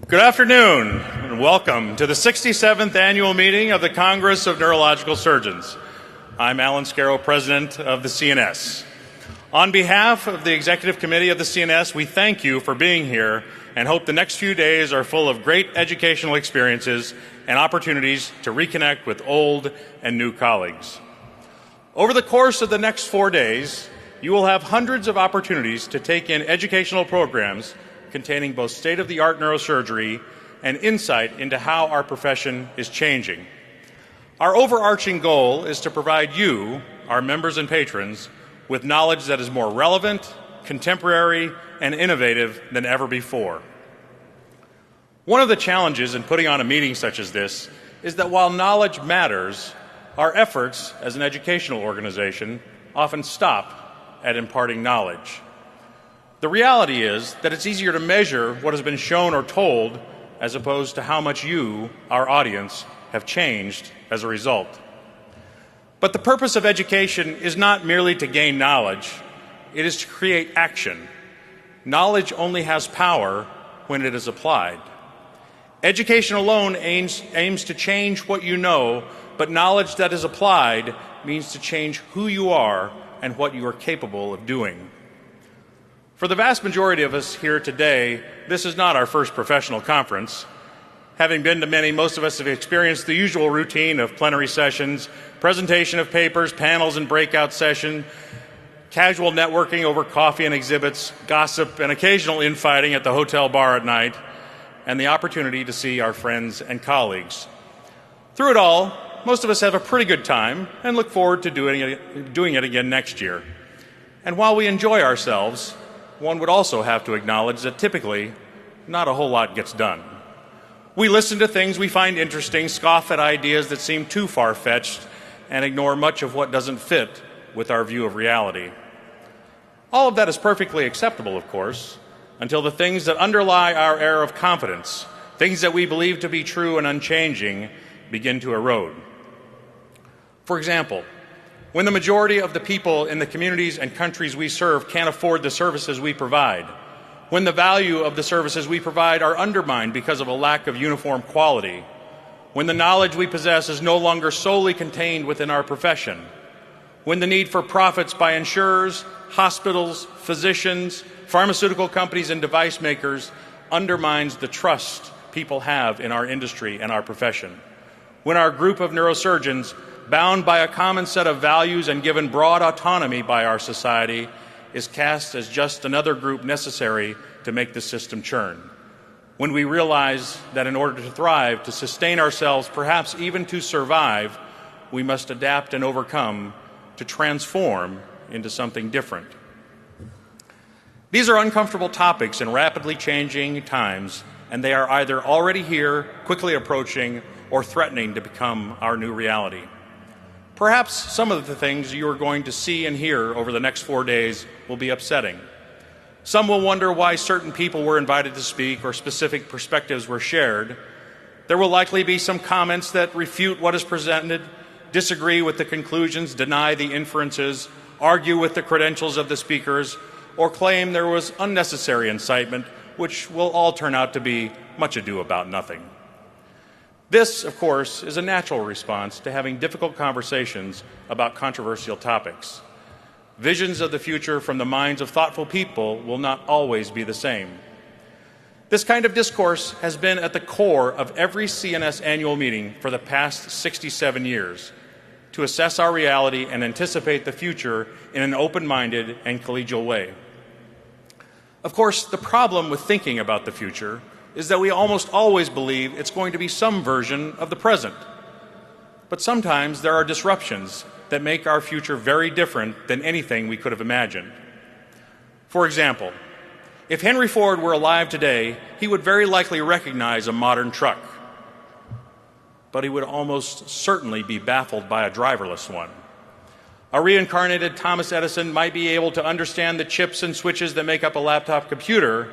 Good afternoon, and welcome to the 67th Annual Meeting of the Congress of Neurological Surgeons. I'm Alan Scarrow, President of the CNS. On behalf of the Executive Committee of the CNS, we thank you for being here and hope the next few days are full of great educational experiences and opportunities to reconnect with old and new colleagues. Over the course of the next 4 days, you will have hundreds of opportunities to take in educational programs containing both state-of-the-art neurosurgery and insight into how our profession is changing. Our overarching goal is to provide you, our members and patrons, with knowledge that is more relevant, contemporary, and innovative than ever before. One of the challenges in putting on a meeting such as this is that while knowledge matters, our efforts as an educational organization often stop at imparting knowledge. The reality is that it's easier to measure what has been shown or told as opposed to how much you, our audience, have changed as a result. But the purpose of education is not merely to gain knowledge, it is to create action. Knowledge only has power when it is applied. Education alone aims to change what you know, but knowledge that is applied means to change who you are and what you are capable of doing. For the vast majority of us here today, this is not our first professional conference. Having been to many, most of us have experienced the usual routine of plenary sessions, presentation of papers, panels and breakout session, casual networking over coffee and exhibits, gossip, and occasional infighting at the hotel bar at night, and the opportunity to see our friends and colleagues. Through it all, most of us have a pretty good time and look forward to doing it again next year. And while we enjoy ourselves, one would also have to acknowledge that typically not a whole lot gets done. We listen to things we find interesting, scoff at ideas that seem too far-fetched, and ignore much of what doesn't fit with our view of reality. All of that is perfectly acceptable, of course, until the things that underlie our air of confidence, things that we believe to be true and unchanging, begin to erode. For example, when the majority of the people in the communities and countries we serve can't afford the services we provide, when the value of the services we provide are undermined because of a lack of uniform quality, when the knowledge we possess is no longer solely contained within our profession, when the need for profits by insurers, hospitals, physicians, pharmaceutical companies, and device makers undermines the trust people have in our industry and our profession, when our group of neurosurgeons, bound by a common set of values and given broad autonomy by our society, is cast as just another group necessary to make the system churn. When we realize that in order to thrive, to sustain ourselves, perhaps even to survive, we must adapt and overcome to transform into something different. These are uncomfortable topics in rapidly changing times, and they are either already here, quickly approaching, or threatening to become our new reality. Perhaps some of the things you are going to see and hear over the next 4 days will be upsetting. Some will wonder why certain people were invited to speak or specific perspectives were shared. There will likely be some comments that refute what is presented, disagree with the conclusions, deny the inferences, argue with the credentials of the speakers, or claim there was unnecessary incitement, which will all turn out to be much ado about nothing. This, of course, is a natural response to having difficult conversations about controversial topics. Visions of the future from the minds of thoughtful people will not always be the same. This kind of discourse has been at the core of every CNS annual meeting for the past 67 years, to assess our reality and anticipate the future in an open-minded and collegial way. Of course, the problem with thinking about the future is that we almost always believe it's going to be some version of the present. But sometimes there are disruptions that make our future very different than anything we could have imagined. For example, if Henry Ford were alive today, he would very likely recognize a modern truck, but he would almost certainly be baffled by a driverless one. A reincarnated Thomas Edison might be able to understand the chips and switches that make up a laptop computer.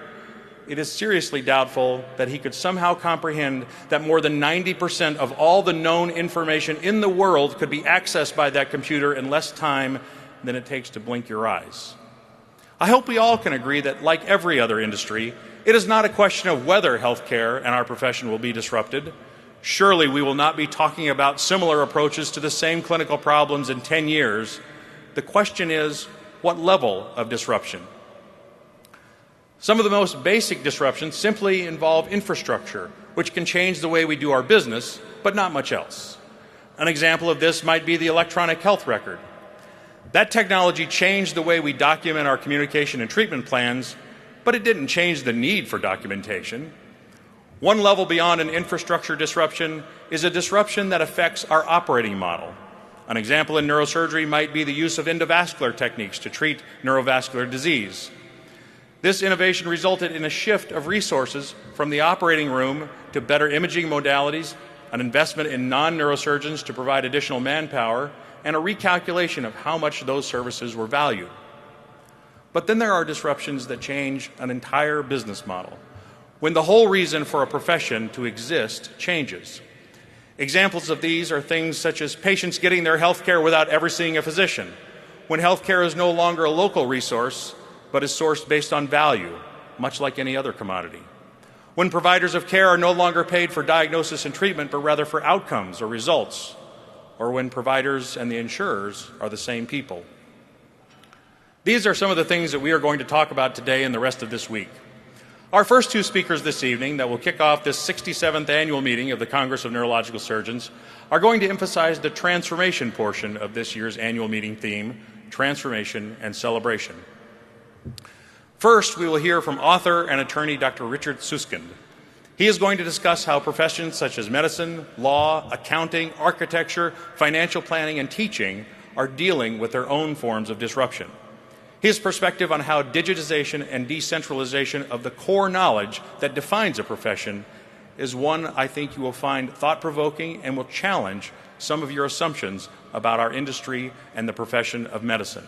It is seriously doubtful that he could somehow comprehend that more than 90% of all the known information in the world could be accessed by that computer in less time than it takes to blink your eyes. I hope we all can agree that, like every other industry, It is not a question of whether healthcare and our profession will be disrupted. Surely we will not be talking about similar approaches to the same clinical problems in 10 years. The question is, what level of disruption? Some of the most basic disruptions simply involve infrastructure, which can change the way we do our business, but not much else. An example of this might be the electronic health record. That technology changed the way we document our communication and treatment plans, but it didn't change the need for documentation. One level beyond an infrastructure disruption is a disruption that affects our operating model. An example in neurosurgery might be the use of endovascular techniques to treat neurovascular disease. This innovation resulted in a shift of resources from the operating room to better imaging modalities, an investment in non-neurosurgeons to provide additional manpower, and a recalculation of how much those services were valued. But then there are disruptions that change an entire business model, when the whole reason for a profession to exist changes. Examples of these are things such as patients getting their health care without ever seeing a physician, when health care is no longer a local resource, but is sourced based on value, much like any other commodity. When providers of care are no longer paid for diagnosis and treatment, but rather for outcomes or results, or when providers and the insurers are the same people. These are some of the things that we are going to talk about today and the rest of this week. Our first two speakers this evening that will kick off this 67th annual meeting of the Congress of Neurological Surgeons are going to emphasize the transformation portion of this year's annual meeting theme, transformation and celebration. First, we will hear from author and attorney Dr. Richard Susskind. He is going to discuss how professions such as medicine, law, accounting, architecture, financial planning, and teaching are dealing with their own forms of disruption. His perspective on how digitization and decentralization of the core knowledge that defines a profession is one I think you will find thought-provoking and will challenge some of your assumptions about our industry and the profession of medicine.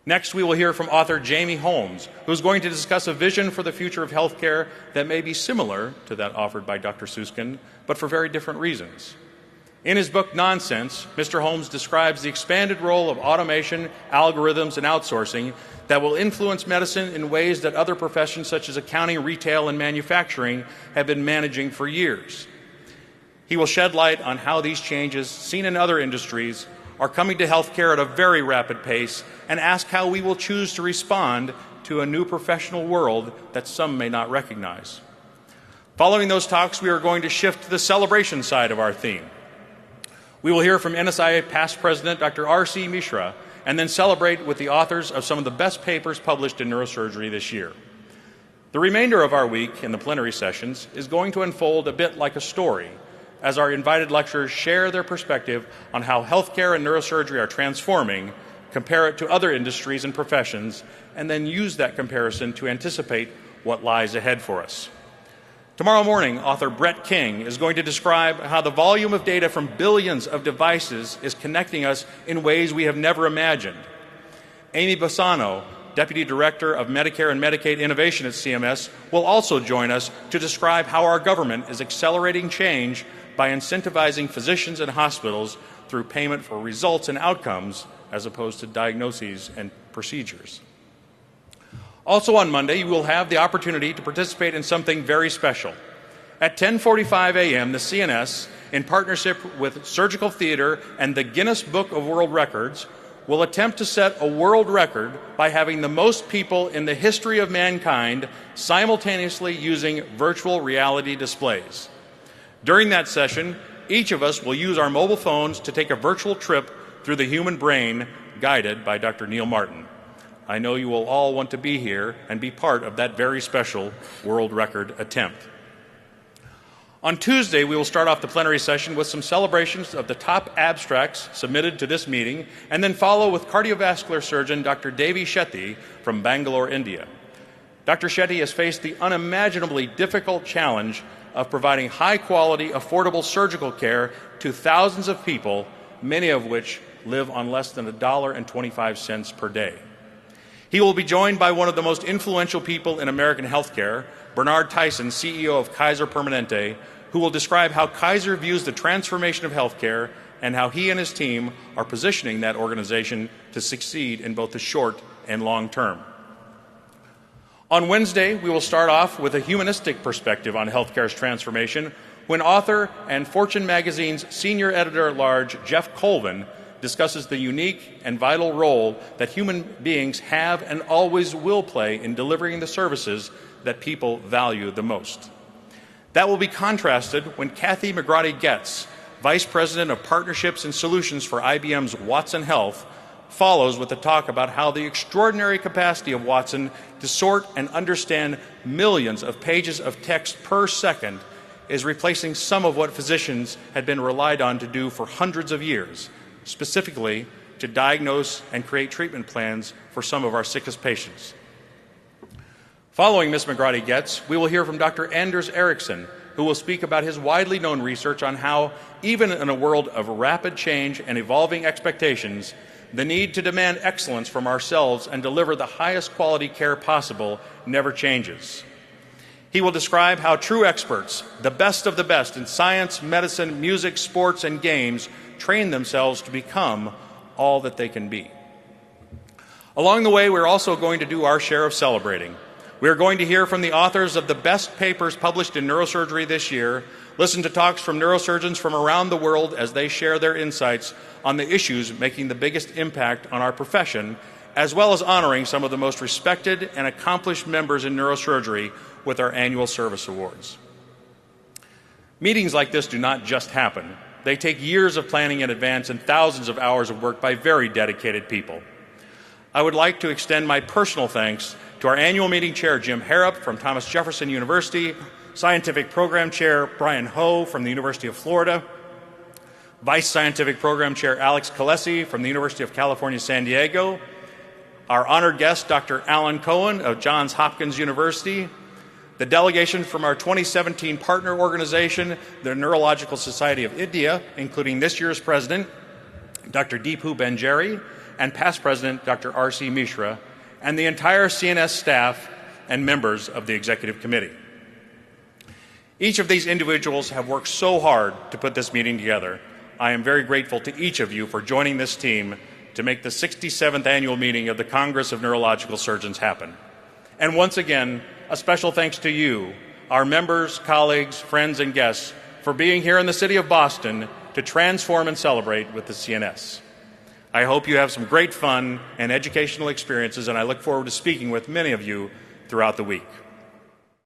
Next, we will hear from author Jamie Holmes, who is going to discuss a vision for the future of healthcare that may be similar to that offered by Dr. Susskind, but for very different reasons. In his book, Nonsense, Mr. Holmes describes the expanded role of automation, algorithms, and outsourcing that will influence medicine in ways that other professions such as accounting, retail, and manufacturing have been managing for years. He will shed light on how these changes, seen in other industries, are coming to healthcare at a very rapid pace and ask how we will choose to respond to a new professional world that some may not recognize. Following those talks, we are going to shift to the celebration side of our theme. We will hear from NSIA past president Dr. R.C. Mishra and then celebrate with the authors of some of the best papers published in neurosurgery this year. The remainder of our week in the plenary sessions is going to unfold a bit like a story as our invited lecturers share their perspective on how healthcare and neurosurgery are transforming, compare it to other industries and professions, and then use that comparison to anticipate what lies ahead for us. Tomorrow morning, author Brett King is going to describe how the volume of data from billions of devices is connecting us in ways we have never imagined. Amy Bassano, Deputy Director of Medicare and Medicaid Innovation at CMS, will also join us to describe how our government is accelerating change by incentivizing physicians and hospitals through payment for results and outcomes as opposed to diagnoses and procedures. Also on Monday, you will have the opportunity to participate in something very special. At 10:45 a.m., the CNS, in partnership with Surgical Theater and the Guinness Book of World Records, will attempt to set a world record by having the most people in the history of mankind simultaneously using virtual reality displays. During that session, each of us will use our mobile phones to take a virtual trip through the human brain, guided by Dr. Neil Martin. I know you will all want to be here and be part of that very special world record attempt. On Tuesday, we will start off the plenary session with some celebrations of the top abstracts submitted to this meeting, and then follow with cardiovascular surgeon Dr. Devi Shetty from Bangalore, India. Dr. Shetty has faced the unimaginably difficult challenge of providing high-quality, affordable surgical care to thousands of people, many of which live on less than $1.25 per day. He will be joined by one of the most influential people in American healthcare, Bernard Tyson, CEO of Kaiser Permanente, who will describe how Kaiser views the transformation of healthcare and how he and his team are positioning that organization to succeed in both the short and long term. On Wednesday, we will start off with a humanistic perspective on healthcare's transformation when author and Fortune magazine's senior editor-at-large Jeff Colvin discusses the unique and vital role that human beings have and always will play in delivering the services that people value the most. That will be contrasted when Kathy McGrady-Getz, Vice President of Partnerships and Solutions for IBM's Watson Health, follows with a talk about how the extraordinary capacity of Watson to sort and understand millions of pages of text per second is replacing some of what physicians had been relied on to do for hundreds of years, specifically to diagnose and create treatment plans for some of our sickest patients. Following Ms. McGrady-Getz, we will hear from Dr. Anders Ericsson, who will speak about his widely known research on how, even in a world of rapid change and evolving expectations, the need to demand excellence from ourselves and deliver the highest quality care possible never changes. He will describe how true experts, the best of the best in science, medicine, music, sports, and games, train themselves to become all that they can be. Along the way, we're also going to do our share of celebrating. We are going to hear from the authors of the best papers published in neurosurgery this year, listen to talks from neurosurgeons from around the world as they share their insights on the issues making the biggest impact on our profession, as well as honoring some of the most respected and accomplished members in neurosurgery with our annual service awards. Meetings like this do not just happen. They take years of planning in advance and thousands of hours of work by very dedicated people. I would like to extend my personal thanks to our annual meeting chair, Jim Harrop from Thomas Jefferson University, Scientific Program Chair Brian Ho from the University of Florida, Vice Scientific Program Chair Alex Kalesi from the University of California, San Diego, our honored guest, Dr. Alan Cohen of Johns Hopkins University, the delegation from our 2017 partner organization, the Neurological Society of India, including this year's president, Dr. Deepu Benjari, and past president, Dr. R.C. Mishra, and the entire CNS staff and members of the Executive Committee. Each of these individuals have worked so hard to put this meeting together. I am very grateful to each of you for joining this team to make the 67th annual meeting of the Congress of Neurological Surgeons happen. And once again, a special thanks to you, our members, colleagues, friends, and guests, for being here in the city of Boston to transform and celebrate with the CNS. I hope you have some great fun and educational experiences, and I look forward to speaking with many of you throughout the week.